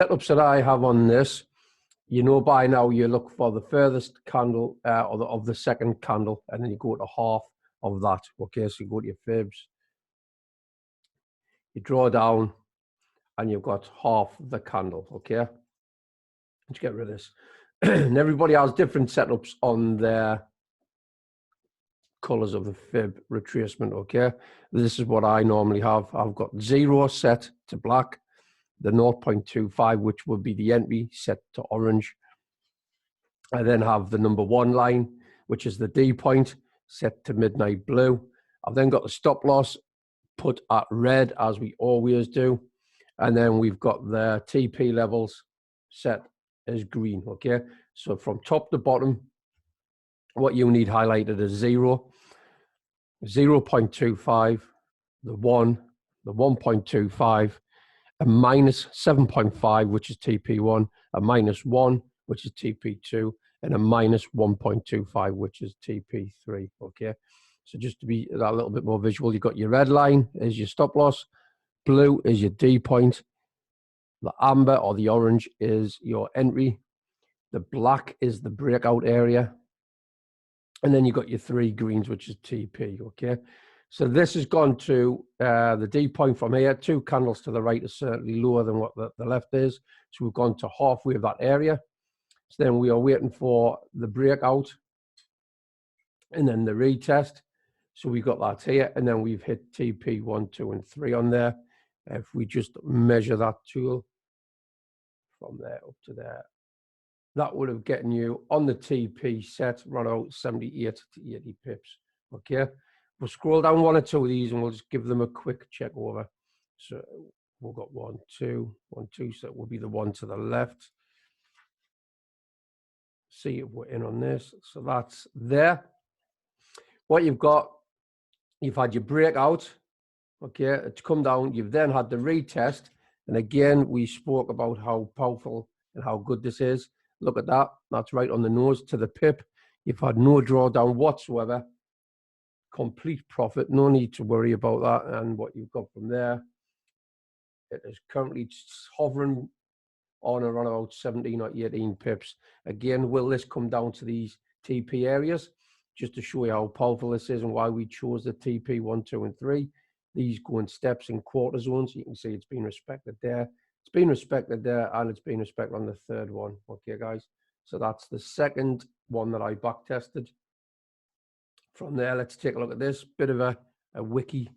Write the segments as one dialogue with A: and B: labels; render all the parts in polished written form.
A: setups that I have on this, you know by now you look for the furthest candle of the second candle, and then you go to half of that. Okay, so you go to your fibs, you draw down, and you've got half the candle. Okay, let's get rid of this. And everybody has different setups on their colors of the fib retracement. Okay, this is what I normally have. I've got 0 set to black, the 0.25, which would be the entry, set to orange. I then have the number 1 line, which is the D point, set to midnight blue. I've then got the stop loss put at red, as we always do. And then we've got the TP levels set as green. Okay, so from top to bottom, what you need highlighted is 0, 0.25, the 1, the 1.25, a minus 7.5, which is TP1, a minus 1, which is TP2, and a minus 1.25, which is TP3. Okay, so just to be that little bit more visual, you've got your red line is your stop loss, blue is your D point, the amber or the orange is your entry, the black is the breakout area, and then you've got your 3 greens, which is TP. Okay, so this has gone to the D point from here. 2 candles to the right is certainly lower than what the left is, so we've gone to halfway of that area. So then we are waiting for the breakout and then the retest. So we got that here, and then we've hit TP 1, 2, and 3 on there. If we just measure that tool from there up to there, that would have gotten you on the TP set run out 78 to 80 pips. Okay, we'll scroll down 1 or 2 of these and we'll just give them a quick check over. So we've got 1, 2, 1, 2, so that will be the one to the left. See if we're in on this. So that's there. What you've got, you've had your breakout. Okay, it's come down. You've then had the retest. And again, we spoke about how powerful and how good this is. Look at that. That's right on the nose to the pip. You've had no drawdown whatsoever. Complete profit. No need to worry about that. And what you've got from there, it is currently hovering on around about 17 or 18 pips. Again, will this come down to these TP areas? Just to show you how powerful this is and why we chose the TP 1, 2, and 3. These go in steps in quarter zones. You can see it's been respected there. It's been respected there, and it's been respected on the 3rd one. Okay, guys. So that's the 2nd one that I back tested. From there, let's take a look at this. Bit of a wiki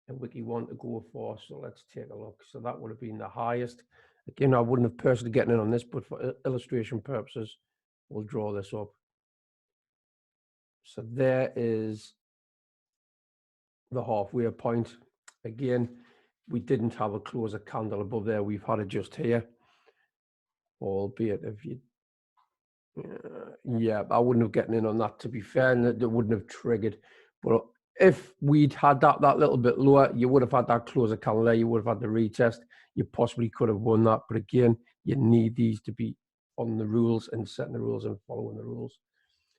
A: one to go for. So let's take a look. So that would have been the highest. Again, I wouldn't have personally gotten in on this, but for illustration purposes, we'll draw this up. So there is the halfway point. Again, we didn't have a closer candle above there. We've had it just here. Albeit if you, yeah, I wouldn't have gotten in on that, to be fair, and it wouldn't have triggered. But if we'd had that little bit lower, you would have had that closer candle there. You would have had the retest. You possibly could have won that. But again, you need these to be on the rules and setting the rules and following the rules.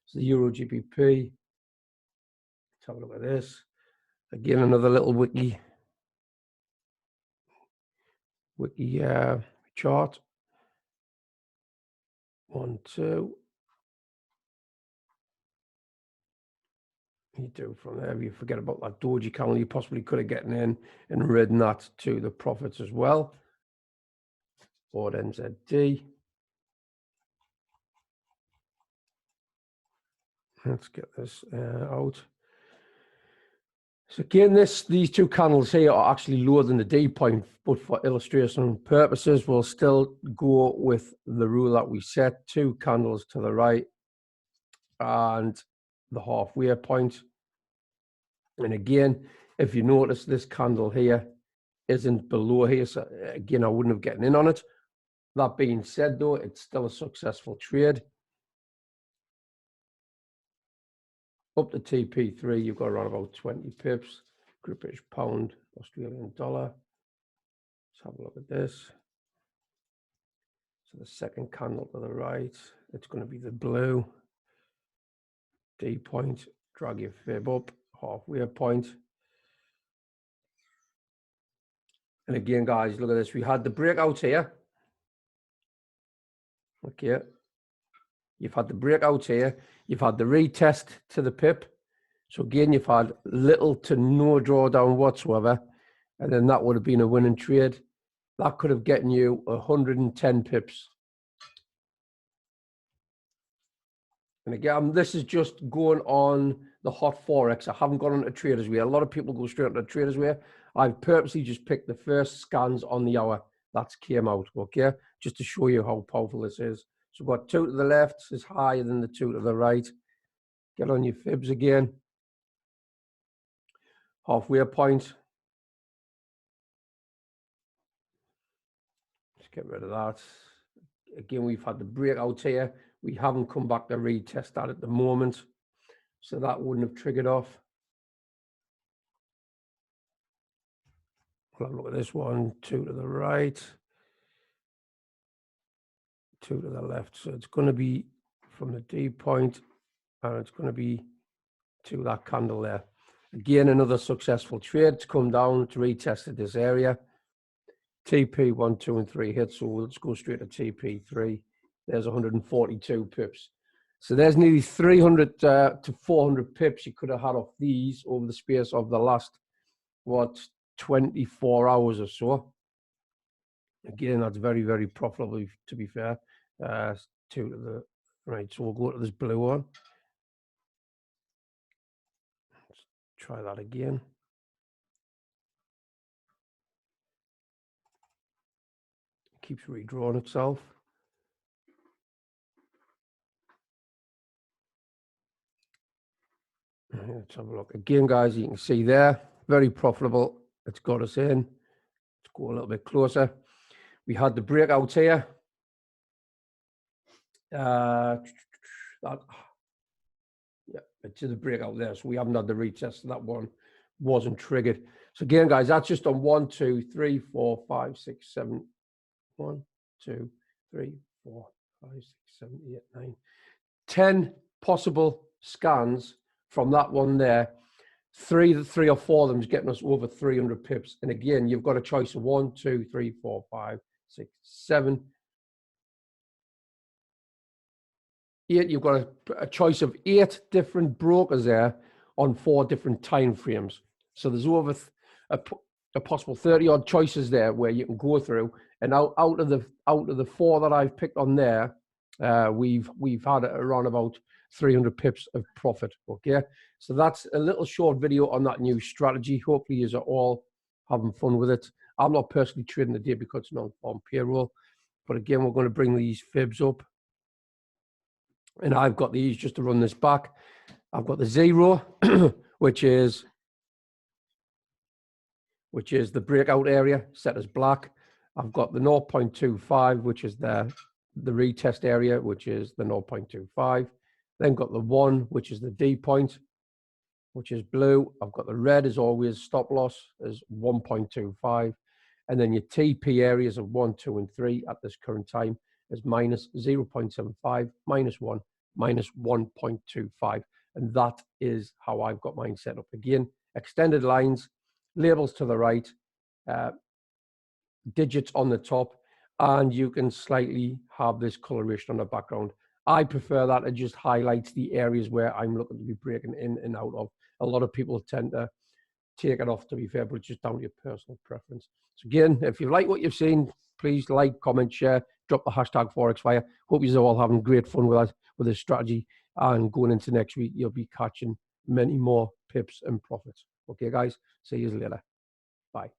A: So the Euro GBP. Let's have a look at this. Again, another little wiki chart. 1, 2. You do from there. If you forget about that doji candle, you possibly could have gotten in and ridden that to the profits as well. Or NZD. Let's get this out. So again, these 2 candles here are actually lower than the D point, but for illustration purposes, we'll still go with the rule that we set. 2 candles to the right and the halfway point. And again, if you notice, this candle here isn't below here. So again, I wouldn't have gotten in on it. That being said, though, it's still a successful trade. Up to TP3, you've got around about 20 pips. British pound, Australian dollar. Let's have a look at this. So the 2nd candle to the right, it's going to be the blue. D point, drag your fib up, halfway point. And again, guys, look at this. We had the breakout here. Okay. You've had the breakout here. You've had the retest to the pip. So again, you've had little to no drawdown whatsoever. And then that would have been a winning trade. That could have gotten you 110 pips. And again, this is just going on the hot Forex. I haven't gone into Traders Way. A lot of people go straight into Traders Way. I've purposely just picked the first scans on the hour that came out, okay? Just to show you how powerful this is. So we've got 2 to the left is higher than the 2 to the right. Get on your fibs again. Halfway point. Just get rid of that. Again, we've had the breakout here. We haven't come back to retest that at the moment. So that wouldn't have triggered off. We'll have a look at this one. 2 to the right. 2 to the left. So it's going to be from the D point, and it's going to be to that candle there. Again, another successful trade. It's come down to retested this area. TP 1, 2, and 3 hits. So let's go straight to TP 3. There's 142 pips. So there's nearly 300 to 400 pips you could have had off these over the space of the last, 24 hours or so. Again, that's very, very profitable, to be fair. 2 to the right. So we'll go to this blue one. Let's try that again. It keeps redrawing itself. Let's have a look again, guys. You can see there, very profitable. It's got us in. Let's go a little bit closer. We had the breakout here. To the breakout there. So we haven't had the retest. So that one wasn't triggered. So again, guys, that's just on 1, 2, 3, 4, 5, 6, 7. 1, 2, 3, 4, 5, 6, 7, 8, 9. 10 possible scans from that one there. Three or four of them is getting us over 300 pips. And again, you've got a choice of 1, 2, 3, 4, 5, 6, 7, 8. You've got a choice of 8 different brokers there on 4 different time frames. So there's over a possible 30 odd choices there where you can go through. And out of the 4 that I've picked on there, we've had around about 300 pips of profit. Okay, so that's a little short video on that new strategy. Hopefully you are all having fun with it. I'm not personally trading today because it's not on payroll, but again, we're going to bring these fibs up, and I've got these just to run this back. I've got the 0, which is the breakout area set as black. I've got the 0.25, which is the retest area, which is the 0.25. Then got the 1, which is the D point, which is blue. I've got the red as always, stop loss is 1.25. And then your TP areas of 1, 2, and 3 at this current time is minus 0.75, minus 1, minus 1.25. And that is how I've got mine set up. Again, extended lines, labels to the right, digits on the top, and you can slightly have this coloration on the background. I prefer that. It just highlights the areas where I'm looking to be breaking in and out of. A lot of people tend to take it off, to be fair, but it's just down to your personal preference. So again, if you like what you've seen, please like, comment, share, drop the hashtag ForexFire. Hope you're all having great fun with this strategy, and going into next week, you'll be catching many more pips and profits. Okay, guys, see you later. Bye.